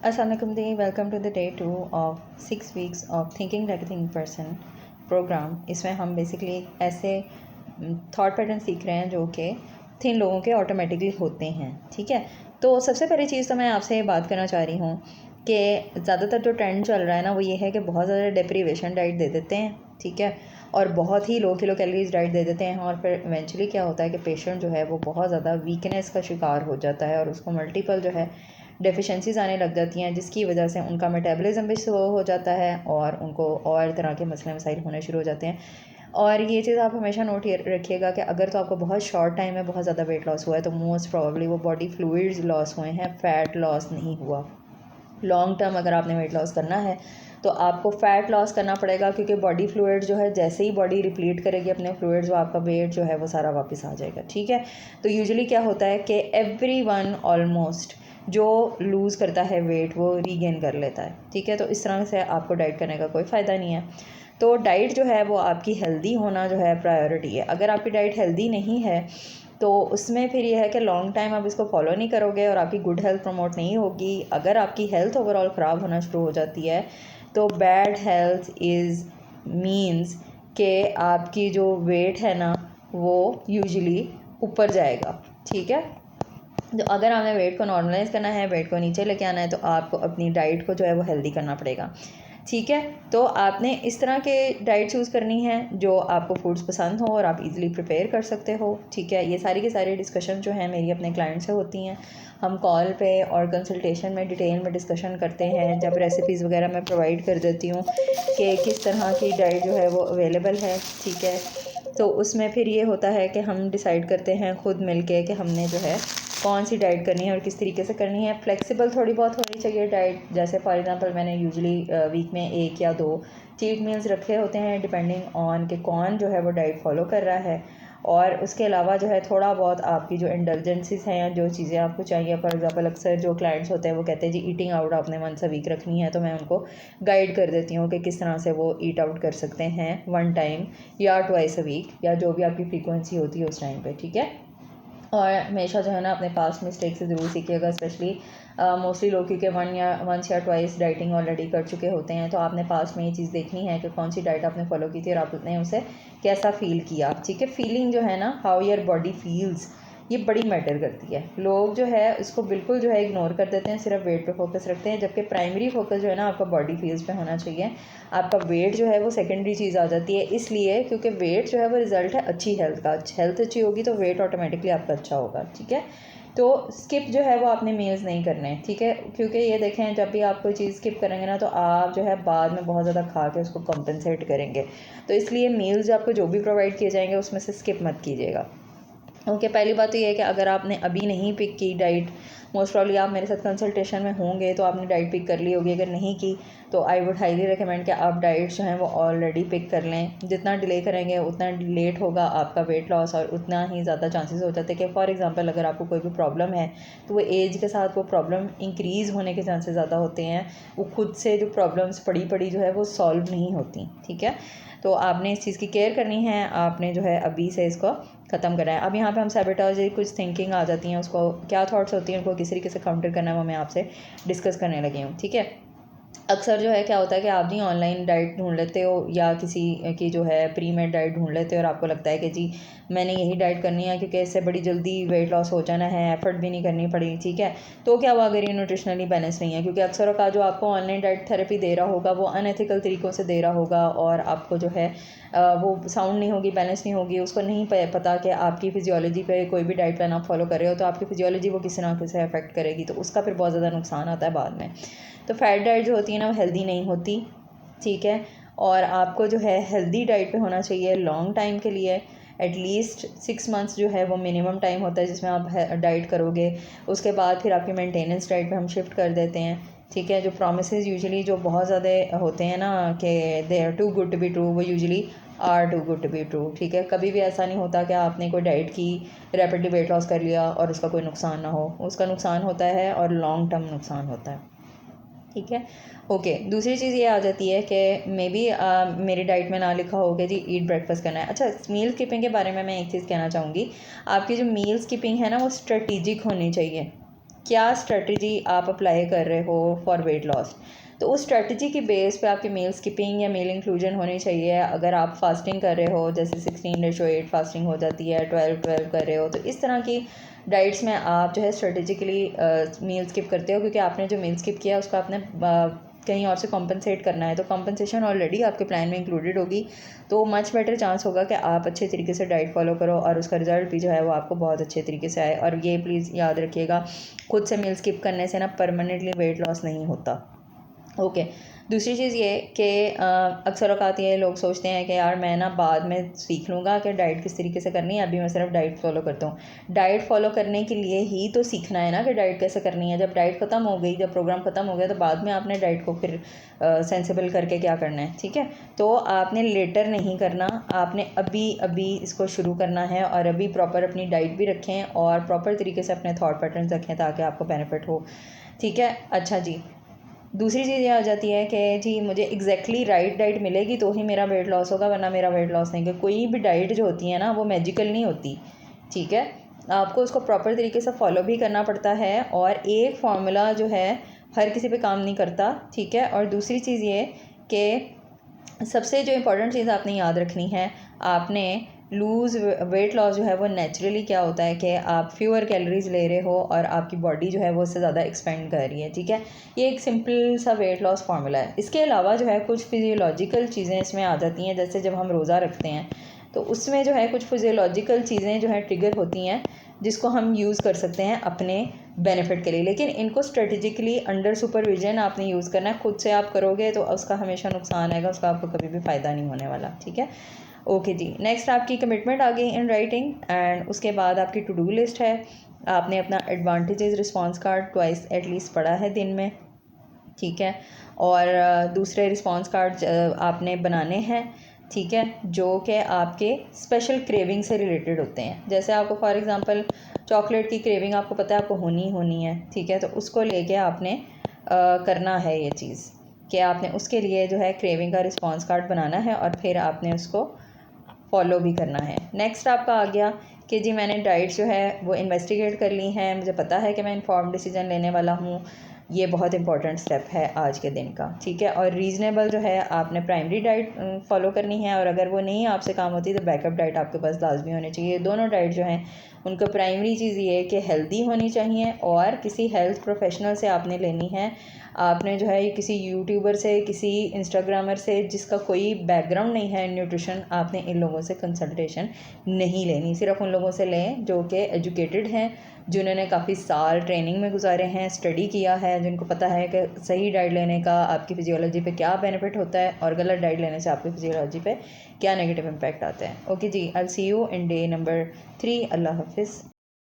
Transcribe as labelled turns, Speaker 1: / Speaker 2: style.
Speaker 1: अस्सलाम वालेकुम दी, welcome to the day 2 of 6 weeks of thinking like a thinking person programme. इसमें हम बेसिकली ऐसे थॉट पैटर्न सीख रहे हैं जो कि थिन लोगों के ऑटोमेटिकली होते हैं। ठीक है, तो सबसे पहली चीज़ तो मैं आपसे ये बात करना चाह रही हूँ कि ज़्यादातर जो ट्रेंड चल रहा है ना वो ये है कि बहुत ज़्यादा डेप्रीवेशन डाइट दे देते हैं। ठीक है, और बहुत ही लो किलो कैलोरीज डाइट दे देते हैं और फिर इवेंचुअली क्या होता है कि पेशेंट जो है वो बहुत ज़्यादा वीकनेस का शिकार हो जाता है और उसको मल्टीपल जो है डेफिशिएंसीज आने लग जाती हैं, जिसकी वजह से उनका मेटाबॉलिज्म भी स्लो हो जाता है और उनको और तरह के मसले मसाइल होने शुरू हो जाते हैं। और ये चीज़ आप हमेशा नोट रखिएगा कि अगर तो आपको बहुत शॉर्ट टाइम में बहुत ज़्यादा वेट लॉस हुआ है तो मोस्ट प्रॉब्ली वो बॉडी फ्लूइड्स लॉस हुए हैं, फ़ैट लॉस नहीं हुआ। लॉन्ग टर्म अगर आपने वेट लॉस करना है तो आपको फ़ैट लॉस करना पड़ेगा, क्योंकि बॉडी फ्लूइड जो है जैसे ही बॉडी रिप्लीट करेगी अपने फ्लूइड्स वो आपका वेट जो है वो सारा वापस आ जाएगा। ठीक है, तो यूजुअली क्या होता है कि एवरीवन ऑलमोस्ट जो लूज़ करता है वेट वो रीगेन कर लेता है। ठीक है, तो इस तरह से आपको डाइट करने का कोई फ़ायदा नहीं है। तो डाइट जो है वो आपकी हेल्दी होना जो है प्रायोरिटी है। अगर आपकी डाइट हेल्दी नहीं है तो उसमें फिर ये है कि लॉन्ग टाइम आप इसको फॉलो नहीं करोगे और आपकी गुड हेल्थ प्रमोट नहीं होगी। अगर आपकी हेल्थ ओवरऑल ख़राब होना शुरू हो जाती है तो बैड हेल्थ इज़ मीन्स कि आपकी जो वेट है ना वो यूजुअली ऊपर जाएगा। ठीक है, तो अगर आपने वेट को नॉर्मलाइज करना है, वेट को नीचे लेके आना है, तो आपको अपनी डाइट को जो है वो हेल्दी करना पड़ेगा। ठीक है, तो आपने इस तरह के डाइट चूज़ करनी है जो आपको फूड्स पसंद हो और आप इजीली प्रिपेयर कर सकते हो। ठीक है, ये सारी की सारी डिस्कशन जो है मेरी अपने क्लाइंट से होती हैं। हम कॉल पे और कंसल्टेशन में डिटेल में डिस्कशन करते हैं, जब रेसिपीज़ वगैरह मैं प्रोवाइड कर देती हूँ कि किस तरह की डाइट जो है वो अवेलेबल है। ठीक है, तो उसमें फिर ये होता है कि हम डिसाइड करते हैं खुद मिल के कि हमने जो है कौन सी डाइट करनी है और किस तरीके से करनी है। फ्लेक्सिबल थोड़ी बहुत होनी चाहिए डाइट, जैसे फॉर एग्जांपल मैंने यूजुअली वीक में 1 या 2 चीट मील्स रखे होते हैं डिपेंडिंग ऑन कि कौन जो है वो डाइट फॉलो कर रहा है। और उसके अलावा जो है थोड़ा बहुत आपकी जो इंडल्जेंसीज हैं या जो चीज़ें आपको चाहिए, फॉर एग्जांपल अक्सर जो क्लाइंट्स होते हैं वो कहते हैं जी ईटिंग आउट आपने वंस अ वीक रखनी है, तो मैं उनको गाइड कर देती हूँ कि किस तरह से वो ईट आउट कर सकते हैं 1 टाइम या 2 अ वीक या जो भी आपकी फ्रीक्वेंसी होती है उस टाइम पे। ठीक है, और हमेशा जो है ना अपने पास्ट मिस्टेक से ज़रूर सीखिएगा, स्पेशली मोस्टली लोग क्योंकि वंस या ट्वाइस डाइटिंग ऑलरेडी कर चुके होते हैं, तो आपने पास्ट में ये चीज़ देखनी है कि कौन सी डाइट आपने फॉलो की थी और आपने उसे कैसा फ़ील किया। ठीक है, फीलिंग जो है ना, हाउ योर बॉडी फील्स, ये बड़ी मैटर करती है। लोग जो है इसको बिल्कुल जो है इग्नोर कर देते हैं, सिर्फ वेट पे फोकस रखते हैं, जबकि प्राइमरी फोकस जो है ना आपका बॉडी फील्स पे होना चाहिए। आपका वेट जो है वो सेकेंडरी चीज़ आ जाती है, इसलिए क्योंकि वेट जो है वो रिज़ल्ट है अच्छी हेल्थ का। हेल्थ अच्छी होगी तो वेट ऑटोमेटिकली आपका अच्छा होगा। ठीक है, तो स्किप जो है वो आपने मील्स नहीं करने। ठीक है, क्योंकि ये देखें जब भी आप कोई चीज़ स्किप करेंगे ना तो आप जो है बाद में बहुत ज़्यादा खा के उसको कंपनसेट करेंगे। तो इसलिए मील्स आपको जो भी प्रोवाइड किए जाएंगे उसमें से स्किप मत कीजिएगा। ओके, पहली बात तो ये है कि अगर आपने अभी नहीं पिक की डाइट, मोस्ट प्रॉब्ली आप मेरे साथ कंसल्टेशन में होंगे तो आपने डाइट पिक कर ली होगी। अगर नहीं की तो आई वुड हाईली रिकमेंड कि आप डाइट्स जो हैं वो ऑलरेडी पिक कर लें। जितना डिले करेंगे उतना लेट होगा आपका वेट लॉस और उतना ही ज़्यादा चांसेस हो जाते हैं कि फॉर एग्जांपल अगर आपको कोई भी प्रॉब्लम है तो वो एज के साथ वो प्रॉब्लम इंक्रीज़ होने के चांसेस ज़्यादा होते हैं। वो खुद से जो प्रॉब्लम्स पड़ी पड़ी जो है वो सॉल्व नहीं होती। ठीक है, तो आपने इस चीज़ की केयर करनी है, आपने जो है अभी से इसको ख़त्म करना है। अब यहाँ पे हम सैबोटेज कुछ थिंकिंग आ जाती हैं, उसको क्या थॉट्स होती हैं उनको किस तरीके से काउंटर करना है वो मैं आपसे डिस्कस करने लगी हूँ। ठीक है, अक्सर जो है क्या होता है कि आप नहीं ऑनलाइन डाइट ढूंढ लेते हो या किसी की जो है प्री मेड डाइट ढूंढ लेते हो और आपको लगता है कि जी मैंने यही डाइट करनी है क्योंकि इससे बड़ी जल्दी वेट लॉस हो जाना है, एफर्ट भी नहीं करनी पड़ी। ठीक है, तो क्या हुआ अगर ये न्यूट्रिशनली बैलेंस नहीं है, क्योंकि अक्सर का जो आपको ऑनलाइन डाइट थेरेपी दे रहा होगा वो अनएथिकल तरीक़ों से दे रहा होगा और आपको जो है वो साउंड नहीं होगी, बैलेंस नहीं होगी। उसको नहीं पता कि आपकी फिजियोलॉजी पे कोई भी डाइट प्लान आप फॉलो कर रहे हो तो आपकी फिजियोलॉजी वो किस तरह से अफेक्ट करेगी, तो उसका फिर बहुत ज़्यादा नुकसान आता है बाद में। तो फैट डाइट जो होती है ना वो हेल्दी नहीं होती। ठीक है, और आपको जो है हेल्दी डाइट पे होना चाहिए लॉन्ग टाइम के लिए। एटलीस्ट 6 मंथ्स जो है वो मिनिमम टाइम होता है जिसमें आप डाइट करोगे। उसके बाद फिर आपकी मेंटेनेंस डाइट पे हम शिफ्ट कर देते हैं। ठीक है, जो प्रोमिसेस यूजुअली जो बहुत ज़्यादा होते हैं ना कि they are too good to be true, वो usually are too good to be true. ठीक है, कभी भी ऐसा नहीं होता कि आपने कोई डाइट की, रैपिडली वेट लॉस कर लिया और उसका कोई नुकसान ना हो। उसका नुकसान होता है और लॉन्ग टर्म नुकसान होता है। ठीक है, ओके, दूसरी चीज़ ये आ जाती है कि मे बी मेरी डाइट में ना लिखा होगा जी ईट ब्रेकफास्ट करना है। अच्छा, मील स्किपिंग के बारे में मैं एक चीज़ कहना चाहूँगी। आपकी जो मील स्किपिंग है ना वो स्ट्रेटिजिक होनी चाहिए। क्या स्ट्रेटजी आप अप्लाई कर रहे हो फॉर वेट लॉस। तो उस स्ट्रेटजी की बेस पे आपकी मील स्किपिंग या मील इंक्लूजन होनी चाहिए। अगर आप फास्टिंग कर रहे हो, जैसे 16-8 फास्टिंग हो जाती है, 12-12 कर रहे हो, तो इस तरह की डाइट्स में आप जो है स्ट्रेटेजिकली मील स्किप करते हो, क्योंकि आपने जो मील स्किप किया उसको आपने कहीं और से कॉम्पनसेट करना है, तो कॉम्पनसेशन ऑलरेडी आपके प्लान में इंक्लूडेड होगी। तो मच बेटर चांस होगा कि आप अच्छे तरीके से डाइट फॉलो करो और उसका रिजल्ट भी जो है वो आपको बहुत अच्छे तरीके से आए। और ये प्लीज़ याद रखिएगा, खुद से मील स्किप करने से ना परमानेंटली वेट लॉस नहीं होता। ओके दूसरी चीज़ ये कि अक्सर औक़ात ये लोग सोचते हैं कि यार मैं ना बाद में सीख लूँगा कि डाइट किस तरीके से करनी है, अभी मैं सिर्फ डाइट फॉलो करता हूँ। डाइट फॉलो करने के लिए ही तो सीखना है ना कि डाइट कैसे करनी है। जब डाइट ख़त्म हो गई, जब प्रोग्राम ख़त्म हो गया, तो बाद में आपने डाइट को फिर सेंसिबल करके क्या करना है, ठीक है। तो आपने लेटर नहीं करना, आपने अभी अभी इसको शुरू करना है और अभी प्रॉपर अपनी डाइट भी रखें और प्रॉपर तरीके से अपने थॉट पैटर्न रखें ताकि आपको बेनिफिट हो, ठीक है। अच्छा जी, दूसरी चीज़ ये आ जाती है कि जी मुझे एग्जैक्टली राइट डाइट मिलेगी तो ही मेरा वेट लॉस होगा, वरना मेरा वेट लॉस नहीं। कि कोई भी डाइट जो होती है ना वो मैजिकल नहीं होती, ठीक है। आपको उसको प्रॉपर तरीके से फॉलो भी करना पड़ता है और एक फार्मूला जो है हर किसी पे काम नहीं करता, ठीक है। और दूसरी चीज़ ये कि सबसे जो इम्पोर्टेंट चीज़ आपने याद रखनी है, आपने वेट लॉस जो है वो नेचुरली क्या होता है कि आप फ्यूअर कैलोरीज ले रहे हो और आपकी बॉडी जो है वो उससे ज़्यादा एक्सपेंड कर रही है, ठीक है। ये एक सिंपल सा वेट लॉस फार्मूला है। इसके अलावा जो है कुछ फिजियोलॉजिकल चीज़ें इसमें आ जाती हैं, जैसे जब हम रोज़ा रखते हैं तो उसमें जो है कुछ फिजियोलॉजिकल चीज़ें जो है ट्रिगर होती हैं, जिसको हम यूज़ कर सकते हैं अपने बेनिफिट के लिए। लेकिन इनको स्ट्रेटेजिकली अंडर सुपरविजन आपने यूज़ करना है। खुद से आप करोगे तो उसका हमेशा नुकसान आएगा, उसका आपको कभी भी फ़ायदा नहीं होने वाला, ठीक है। ओके जी, नेक्स्ट आपकी कमिटमेंट आ गई इन राइटिंग एंड उसके बाद आपकी टू डू लिस्ट है। आपने अपना advantages response card twice at least पढ़ा है दिन में, ठीक है। और दूसरे रिस्पॉन्स कार्ड आपने बनाने हैं, ठीक है, जो कि आपके स्पेशल क्रेविंग से रिलेटेड होते हैं। जैसे आपको फॉर एग्जांपल चॉकलेट की क्रेविंग आपको पता है आपको होनी है, ठीक है। तो उसको लेके आपने करना है ये चीज़ कि आपने उसके लिए जो है क्रेविंग का रिस्पॉन्स कार्ड बनाना है और फिर आपने उसको फॉलो भी करना है। नेक्स्ट आपका आ गया कि जी मैंने डाइट जो है वो इन्वेस्टिगेट कर ली है, मुझे पता है कि मैं इन्फॉर्म्ड डिसीजन लेने वाला हूँ। ये बहुत इंपॉर्टेंट स्टेप है आज के दिन का, ठीक है। और रीज़नेबल जो है आपने प्राइमरी डाइट फॉलो करनी है और अगर वो नहीं आपसे काम होती तो बैकअप डाइट आपके पास लाजमी होनी चाहिए। दोनों डाइट जो हैं उनका प्राइमरी चीज़ ये है कि हेल्दी होनी चाहिए और किसी हेल्थ प्रोफेशनल से आपने लेनी है। आपने जो है किसी यूट्यूबर से, किसी इंस्टाग्रामर से जिसका कोई बैकग्राउंड नहीं है न्यूट्रिशन, आपने इन लोगों से कंसल्टेशन नहीं लेनी। सिर्फ उन लोगों से लें जो कि एजुकेटेड हैं, जिन्होंने काफ़ी साल ट्रेनिंग में गुजारे हैं, स्टडी किया है, जिनको पता है कि सही डाइट लेने का आपकी फिजियोलॉजी पे क्या बेनिफिट होता है और गलत डाइट लेने से आपकी फिजियोलॉजी पे क्या नेगेटिव इम्पैक्ट आता है। Okay ji, I will see you in day number 3। अल्लाह हाफिज़।